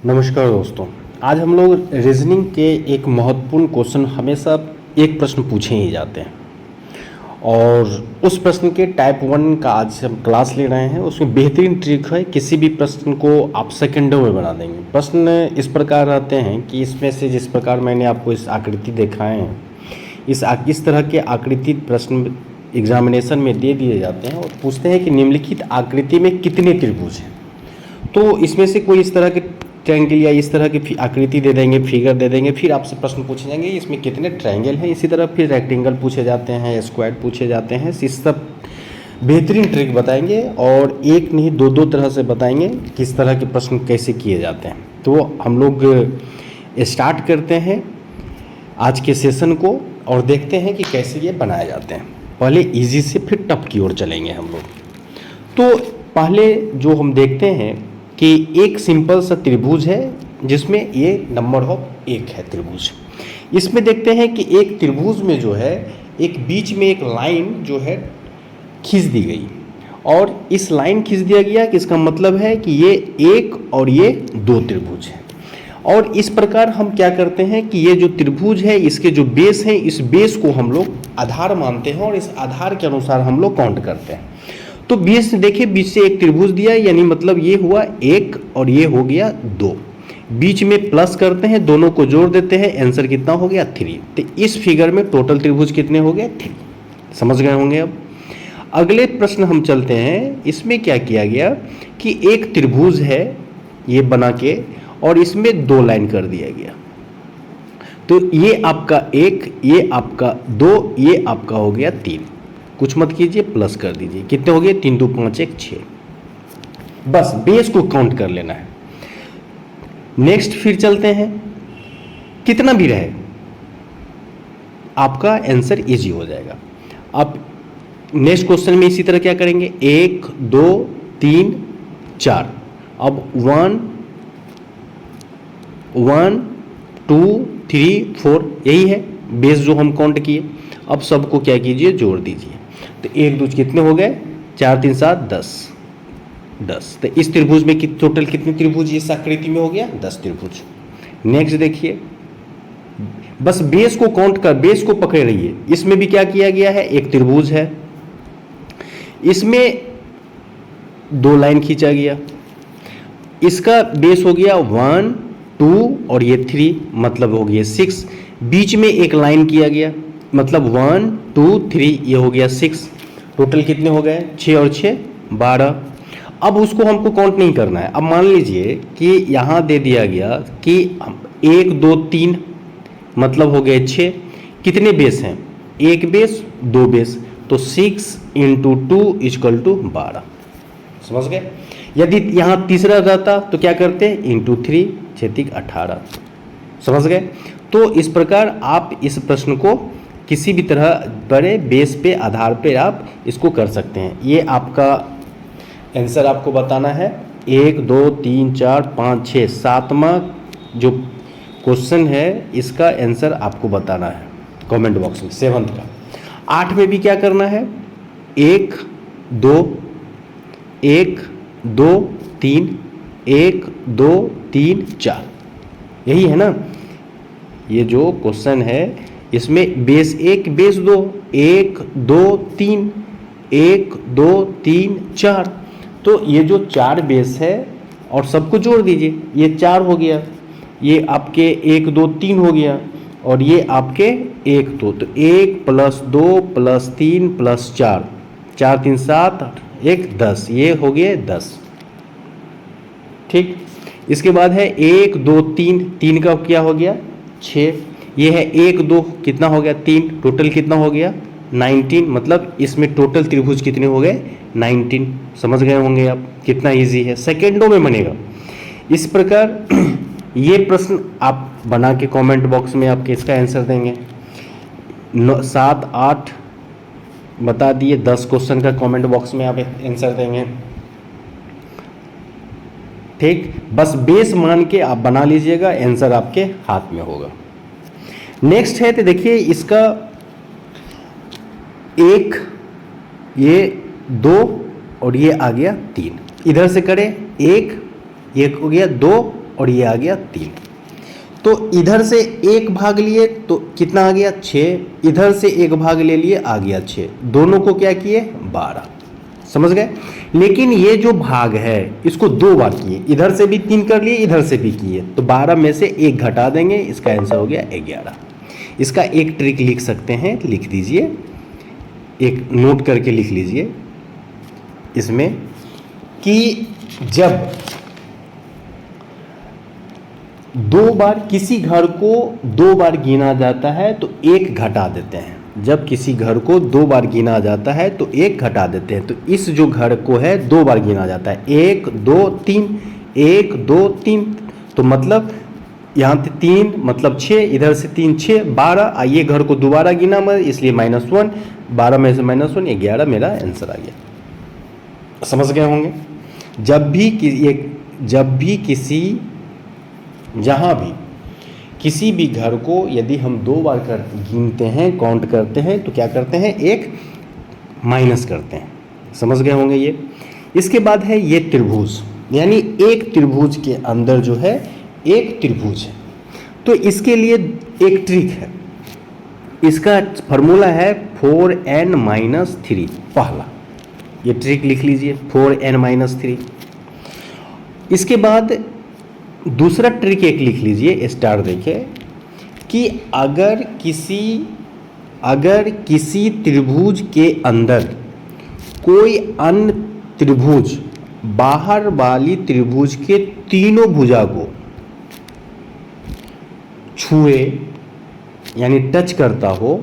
नमस्कार दोस्तों। आज हम लोग रीजनिंग के एक महत्वपूर्ण क्वेश्चन हमेशा एक प्रश्न पूछे ही जाते हैं और उस प्रश्न के टाइप 1 का आज हम क्लास ले रहे हैं। उसमें बेहतरीन ट्रिक है, किसी भी प्रश्न को आप सेकंडों में बना देंगे। प्रश्न इस प्रकार रहते हैं कि इसमें से जिस प्रकार मैंने आपको इस आकृति दिखाए हैं, इस तरह के आकृति प्रश्न एग्जामिनेशन में दे दिए जाते हैं और पूछते हैं कि निम्नलिखित आकृति में कितने त्रिभुज हैं। तो इसमें से कोई इस तरह के ट्रायंगल या इस तरह की आकृति दे देंगे, फिगर दे देंगे, फिर आपसे प्रश्न पूछे जाएंगे इसमें कितने ट्रायंगल हैं। इसी तरह फिर रेक्टेंगल पूछे जाते हैं, स्क्वायर पूछे जाते हैं। इस सब बेहतरीन ट्रिक बताएंगे और एक नहीं दो तरह से बताएंगे किस तरह के प्रश्न कैसे किए जाते हैं। तो हम लोग स्टार्ट करते हैं आज के सेशन को और देखते हैं कि कैसे ये बनाए जाते हैं। पहले इजी से फिर टफ की ओर चलेंगे हम लोग। तो पहले जो हम देखते हैं कि एक सिंपल सा त्रिभुज है जिसमें ये नंबर ऑफ 1 है त्रिभुज। इसमें देखते हैं कि एक त्रिभुज में जो है एक बीच में एक लाइन जो है खींच दी गई और इस लाइन खींच दिया गया कि इसका मतलब है कि ये 1 और ये 2 त्रिभुज है। और इस प्रकार हम क्या करते हैं कि ये जो त्रिभुज है इसके जो बेस हैं, इस बेस को हम लोग आधार मानते हैं और इस आधार के अनुसार हम लोग काउंट करते हैं। तो बेस देखिए, बीच से एक त्रिभुज दिया है, यानी मतलब ये हुआ 1 और ये हो गया 2। बीच में प्लस करते हैं, दोनों को जोड़ देते हैं, आंसर कितना हो गया 3। तो इस फिगर में टोटल त्रिभुज कितने हो गए 3। समझ गए होंगे। अब अगले प्रश्न हम चलते हैं। इसमें क्या किया गया कि एक त्रिभुज है ये बना के और इसमें 2 लाइन कर दिया गया। तो ये आपका 1, ये आपका 2, ये आपका हो गया 3। कुछ मत कीजिए, प्लस कर दीजिए। कितने हो गए 3 2 5 1 6। बस बेस को काउंट कर लेना है। नेक्स्ट फिर चलते हैं, कितना भी रहे आपका आंसर इजी हो जाएगा। अब नेक्स्ट क्वेश्चन में इसी तरह क्या करेंगे, 1 2 3 4। अब 1 1 2 3 4 यही है बेस जो हम काउंट किए। अब सबको क्या कीजिए, जोड़ दीजिए। तो 1 2 कितने हो गए, 4 3 7 10। तो इस त्रिभुज में टोटल कितने त्रिभुज इस आकृति में हो गया 10 त्रिभुज। नेक्स्ट देखिए, बस बेस को काउंट कर, बेस को पकड़े रहिए। इसमें भी क्या किया गया है, एक त्रिभुज है, इसमें 2 लाइन खींचा गया। इसका बेस हो गया 1 2 और ये 3, मतलब हो गया 6। बीच में एक लाइन किया गया, मतलब 1 2 3, ये हो गया 6। टोटल कितने हो गए 6 और 6 12। अब उसको हमको काउंट नहीं करना है। अब मान लीजिए कि यहाँ दे दिया गया कि 1 2 3, मतलब हो गए 6। कितने बेस हैं, 1 बेस 2 बेस, तो 6 × 2 = 12। समझ गए। यदि यहाँ तीसरा रहता तो क्या करते, × 3 6 18। समझ गए। तो इस प्रकार आप इस प्रश्न को किसी भी तरह बड़े बेस पे आधार पे आप इसको कर सकते हैं। ये आपका आंसर आपको बताना है। 1 2 3 4 5 6 7वां जो क्वेश्चन है इसका आंसर आपको बताना है कमेंट बॉक्स में। 7th का 8 में भी क्या करना है, 1 2 1 2 3 1 2 3 4, यही है ना। ये जो क्वेश्चन है इसमें बेस 1 बेस 2 1 2 3 1 2 3 4। तो ये जो 4 बेस है और सबको जोड़ दीजिए, ये 4 हो गया, ये आपके 1 2 3 हो गया और ये आपके 1 2। तो 1 + 2 + 3 + 4, 4 3 7 1 10, ये हो गए 10। ठीक। इसके बाद है 1 2 3, 3 का क्या हो गया 6। ये है 1 2 कितना हो गया 3, टोटल कितना हो गया 19, मतलब इसमें टोटल त्रिभुज कितने हो गए 19। समझ गए होंगे आप, कितना इजी है, सेकेंडों में बनेगा। इस प्रकार ये प्रश्न आप बना के कमेंट बॉक्स में आपके इसका आंसर देंगे। 7 8 बता दिए, 10 क्वेश्चन का कमेंट बॉक्स में आप आंसर देंगे। ठीक, बस बेस मान के आप बना लीजिएगा, आंसर आपके हाथ में होगा। नेक्स्ट है तो देखिए इसका 1 ये 2 और ये आ गया 3। इधर से करें 1 हो गया 2 और ये आ गया 3। तो इधर से एक भाग लिए तो कितना आ गया 6, इधर से एक भाग ले लिए आ गया 6, दोनों को क्या किए 12। समझ गए। लेकिन ये जो भाग है इसको 2 बार किए, इधर से भी 3 कर लिए, इधर से भी किए, तो 12 में से 1 घटा देंगे, इसका आंसर हो गया 11। इसका एक ट्रिक लिख सकते हैं, लिख दीजिए, एक नोट करके लिख लीजिए इसमें, कि जब 2 बार किसी घर को 2 बार गिना जाता है तो 1 घटा देते हैं। जब किसी घर को 2 बार गिना जाता है तो 1 घटा देते हैं। तो इस जो घर को है 2 बार गिना जाता है, 1 2 3, 1 2 3, तो मतलब यहाँ पे 3 मतलब 6, इधर से 3 6 12, ये घर को दोबारा गिना मैं, इसलिए -1, 12 में से -1 11 मेरा आंसर आ गया। समझ गए होंगे। जब भी किसी जहाँ भी किसी भी घर को यदि हम 2 बार गिनते हैं, काउंट करते हैं, तो क्या करते हैं, 1 माइनस करते हैं। समझ गए होंगे ये। इसके बाद है ये त्रिभुज, यानी एक त्रिभुज के अंदर जो है एक त्रिभुज है, तो इसके लिए एक ट्रिक है। इसका फार्मूला है 4n-3। पहला ये ट्रिक लिख लीजिए, 4n-3। इसके बाद दूसरा ट्रिक एक लिख लीजिए, स्टार देखिए, कि अगर किसी त्रिभुज के अंदर कोई अन्य त्रिभुज बाहर वाली त्रिभुज के तीनों भुजा को छुए यानी टच करता हो,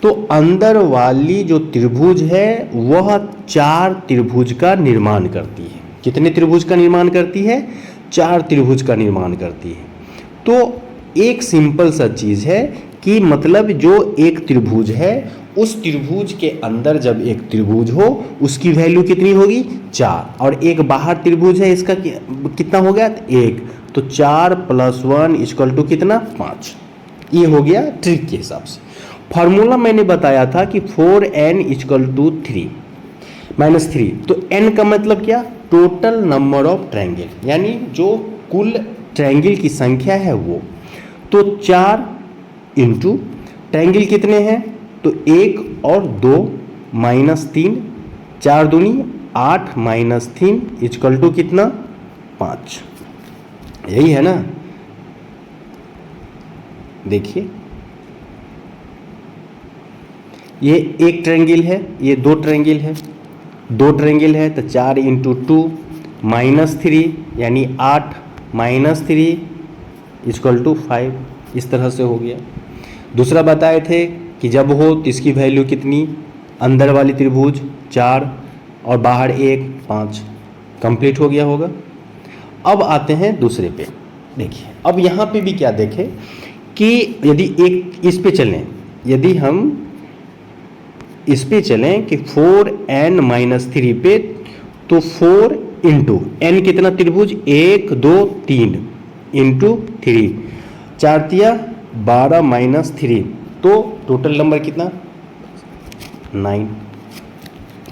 तो अंदर वाली जो त्रिभुज है वह 4 त्रिभुज का निर्माण करती है। कितने त्रिभुज का निर्माण करती है? 4 त्रिभुज का निर्माण करती है। तो एक सिंपल सा चीज़ है कि मतलब जो एक त्रिभुज है उस त्रिभुज के अंदर जब एक त्रिभुज हो उसकी वैल्यू कितनी होगी? 4, और एक बाहर त्रिभुज है, इसका कितना हो गया? 1, तो 4 + 1 = कितना? 5। ये हो गया ट्रिक के हिसाब से। फार्मूला मैंने बताया था कि 4n = 3 तो n का मतलब क्या? टोटल नंबर ऑफ ट्रायंगल, यानी जो कुल ट्रायंगल की संख्या है वो। तो 4 इंटू ट्रायंगल कितने हैं? तो 1 और 2 -3, 4 दूनी 8 -3 = कितना? 5। यही है ना। देखिए ये एक ट्रायंगल है, ये 2 ट्रायंगल है, 2 ट्रायंगल है, तो 4 × 2 -3 यानी 8 -3 = 5। इस तरह से हो गया। दूसरा बताए थे कि जब हो तो इसकी वैल्यू कितनी? अंदर वाली त्रिभुज 4 और बाहर 1 5। कंप्लीट हो गया होगा। अब आते हैं दूसरे पे। देखिए अब यहाँ पे भी क्या देखें कि यदि एक इस पे चलें, यदि हम इस पे चलें कि 4n-3 पे, तो 4 इंटू n कितना त्रिभुज? 1 2 3 इंटू 3, 4 तिया 12 -3, तो टोटल नंबर कितना? 9।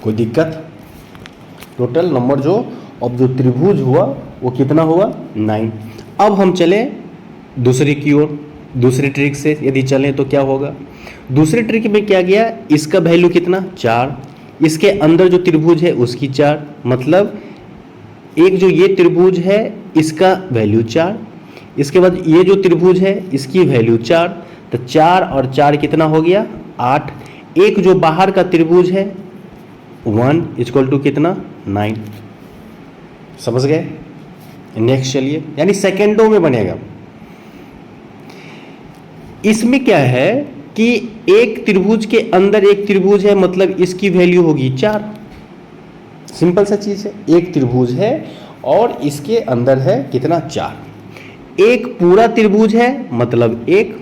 कोई दिक्कत? टोटल नंबर जो अब जो त्रिभुज हुआ वो कितना हुआ? 9। अब हम चले दूसरे की ओर, दूसरी ट्रिक से यदि चलें तो क्या होगा? दूसरे ट्रिक में क्या गया? इसका वैल्यू कितना? 4। इसके अंदर जो त्रिभुज है उसकी 4, मतलब एक जो ये त्रिभुज है इसका वैल्यू 4, इसके बाद ये जो त्रिभुज है इसकी वैल्यू 4, तो 4 और 4 कितना हो गया? 8। एक जो बाहर का त्रिभुज है 1 = कितना? 9। समझ गए? नेक्स्ट चलिए, यानी सेकेंडों में बनेगा। इसमें क्या है कि एक त्रिभुज के अंदर एक त्रिभुज है, मतलब इसकी वैल्यू होगी 4। सिंपल सा चीज है, एक त्रिभुज है और इसके अंदर है कितना? 4। एक पूरा त्रिभुज है मतलब 1।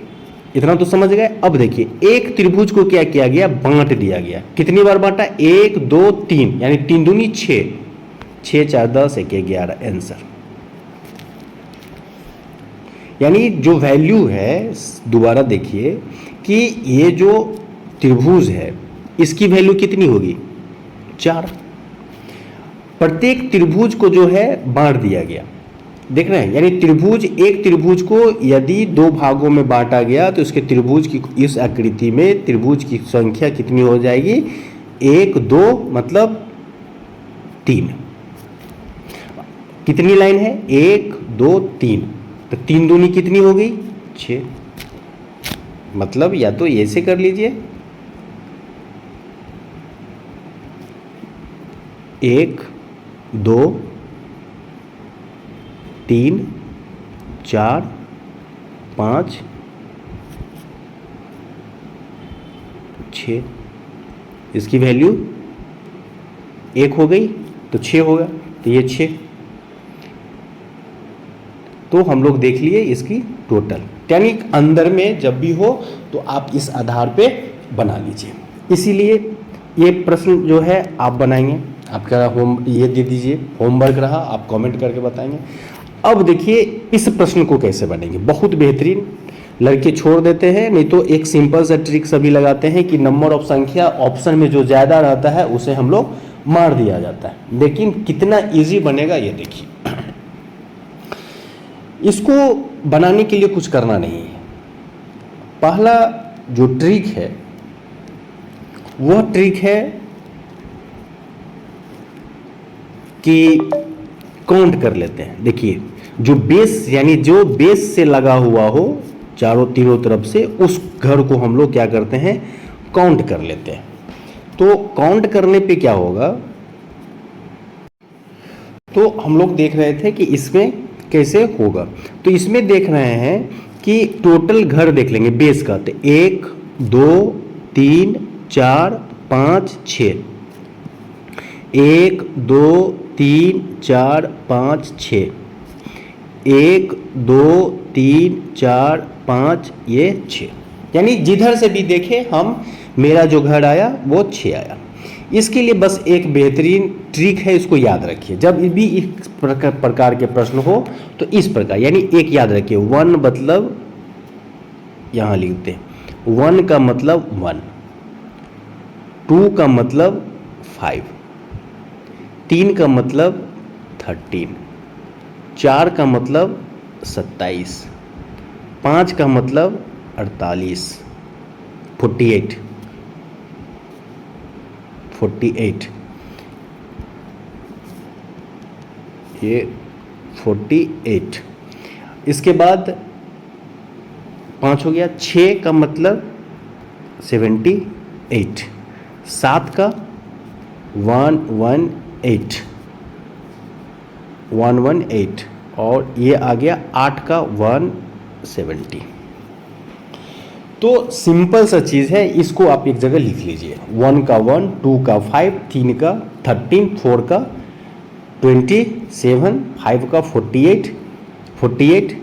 इतना तो समझ गए। अब देखिए एक त्रिभुज को क्या किया गया? बांट दिया गया। कितनी बार बांटा? 1 2 3, यानी 3 दूनी 6, 6 4 10 1 11 आंसर। यानी जो वैल्यू है, दोबारा देखिए कि ये जो त्रिभुज है इसकी वैल्यू कितनी होगी? 4। प्रत्येक त्रिभुज को जो है बांट दिया गया। देख रहे हैं, यानी त्रिभुज, एक त्रिभुज को यदि दो भागों में बांटा गया तो इसके त्रिभुज की इस आकृति में त्रिभुज की संख्या कितनी हो जाएगी, 1 2 मतलब 3। कितनी लाइन है, 1 2 3, तो 3 दूनी कितनी हो गई, 6। मतलब या तो ऐसे कर लीजिए, 1 2 3 4 5 6, इसकी वैल्यू 1 हो गई तो 6 होगा, तो ये 6। तो हम लोग देख लिए इसकी टोटल, यानी अंदर में जब भी हो तो आप इस आधार पे बना लीजिए। इसीलिए ये प्रश्न जो है आप बनाएंगे, आपका ये दे दीजिए होमवर्क रहा, आप कमेंट करके बताएंगे। अब देखिए इस प्रश्न को कैसे बनेंगे, बहुत बेहतरीन। लड़के छोड़ देते हैं, नहीं तो एक सिंपल सा ट्रिक सभी लगाते हैं कि नंबर ऑफ संख्या ऑप्शन में जो ज़्यादा रहता है उसे हम लोग मार दिया जाता है। लेकिन कितना इजी बनेगा ये देखिए। इसको बनाने के लिए कुछ करना नहीं है। पहला जो ट्रिक है वह ट्रिक है कि काउंट कर लेते हैं। देखिए जो बेस, यानी जो बेस से लगा हुआ हो चारों तीनों तरफ से, उस घर को हम लोग क्या करते हैं, काउंट कर लेते हैं। तो काउंट करने पे क्या होगा, तो हम लोग देख रहे थे कि इसमें कैसे होगा। तो इसमें देख रहे हैं कि टोटल घर देख लेंगे बेस का, तो 1 2 3 4 5 6, 1 2 3 4 5 6, 1 2 3 4 5, ये 6। यानी जिधर से भी देखे हम, मेरा जो घर आया वो 6 आया। इसके लिए बस एक बेहतरीन ट्रिक है, इसको याद रखिए। जब भी इस प्रकार के प्रश्न हो तो इस प्रकार, यानी एक याद रखिए, 1 मतलब यहाँ लिखते हैं 1 का मतलब 1, 2 का मतलब 5, 3 का मतलब 13, 4 का मतलब 27, 5 का मतलब 48, 48, 48, ये 48। इसके बाद 5 हो गया, 6 का मतलब 78, 7 का 118, 118, और ये आ गया 8 का 170। तो सिंपल सा चीज़ है, इसको आप एक जगह लिख लीजिए। 1 का 1, 2 का 5, 3 का 13, 4 का 27, 5 का 48, 48,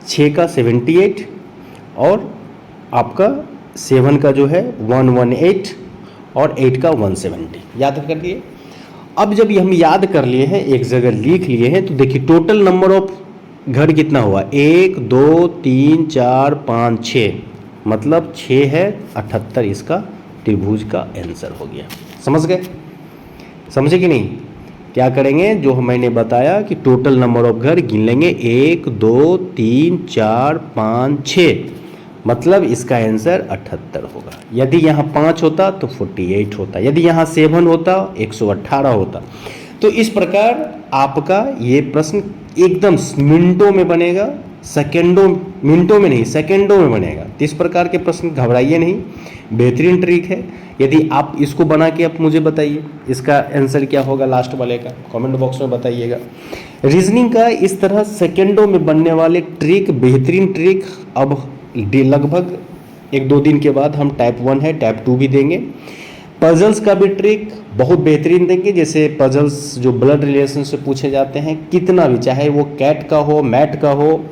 6 का 78, और आपका 7 का जो है 118, और 8 का 170। याद कर लिए। अब जब ये हम याद कर लिए हैं, एक जगह लिख लिए हैं, तो देखिए टोटल नंबर ऑफ घर कितना हुआ, 1 2 3 4 5 6, मतलब 6 है 78। इसका त्रिभुज का आंसर हो गया। समझ गए, समझे कि नहीं? क्या करेंगे, जो मैंने बताया कि टोटल नंबर ऑफ घर गिन लेंगे, 1 2 3 4 5 6, मतलब इसका आंसर 78 होगा। यदि यहाँ 5 होता तो 48 होता, यदि यहाँ 7 होता 118 होता। तो इस प्रकार आपका ये प्रश्न एकदम मिनटों में बनेगा, सेकेंडों, मिनटों में नहीं सेकेंडों में बनेगा। तो इस प्रकार के प्रश्न घबराइए नहीं, बेहतरीन ट्रिक है। यदि आप इसको बना के आप मुझे बताइए इसका आंसर क्या होगा, लास्ट वाले का कमेंट बॉक्स में बताइएगा। रीजनिंग का इस तरह सेकेंडों में बनने वाले ट्रिक, बेहतरीन ट्रिक, अब लगभग 1-2 दिन के बाद हम टाइप 1 है टाइप 2 भी देंगे। पजल्स का भी ट्रिक बहुत बेहतरीन देंगे, जैसे पजल्स जो ब्लड रिलेशन से पूछे जाते हैं, कितना भी, चाहे वो कैट का हो, मैट का हो,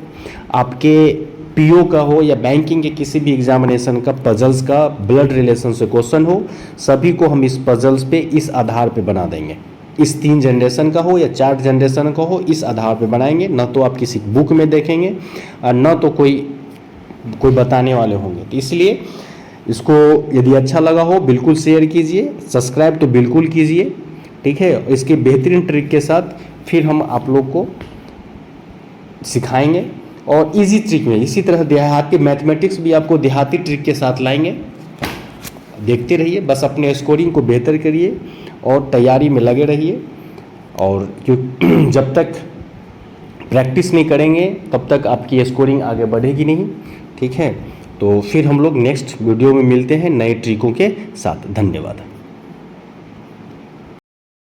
आपके पीओ का हो, या बैंकिंग के किसी भी एग्जामिनेशन का पजल्स का ब्लड रिलेशन से क्वेश्चन हो, सभी को हम इस पजल्स पे इस आधार पे बना देंगे। इस 3 जनरेशन का हो या 4 जनरेशन का हो, इस आधार पे बनाएंगे। न तो आप किसी बुक में देखेंगे और न तो कोई बताने वाले होंगे। तो इसलिए इसको यदि अच्छा लगा हो बिल्कुल शेयर कीजिए, सब्सक्राइब तो बिल्कुल कीजिए, ठीक है। इसके बेहतरीन ट्रिक के साथ फिर हम आप लोग को सिखाएंगे और इजी ट्रिक में, इसी तरह देहाती मैथमेटिक्स भी आपको देहाती ट्रिक के साथ लाएंगे। देखते रहिए, बस अपने स्कोरिंग को बेहतर करिए और तैयारी में लगे रहिए। और क्यों जब तक प्रैक्टिस नहीं करेंगे तब तक आपकी स्कोरिंग आगे बढ़ेगी नहीं, ठीक है। तो फिर हम लोग नेक्स्ट वीडियो में मिलते हैं नए ट्रिकों के साथ। धन्यवाद।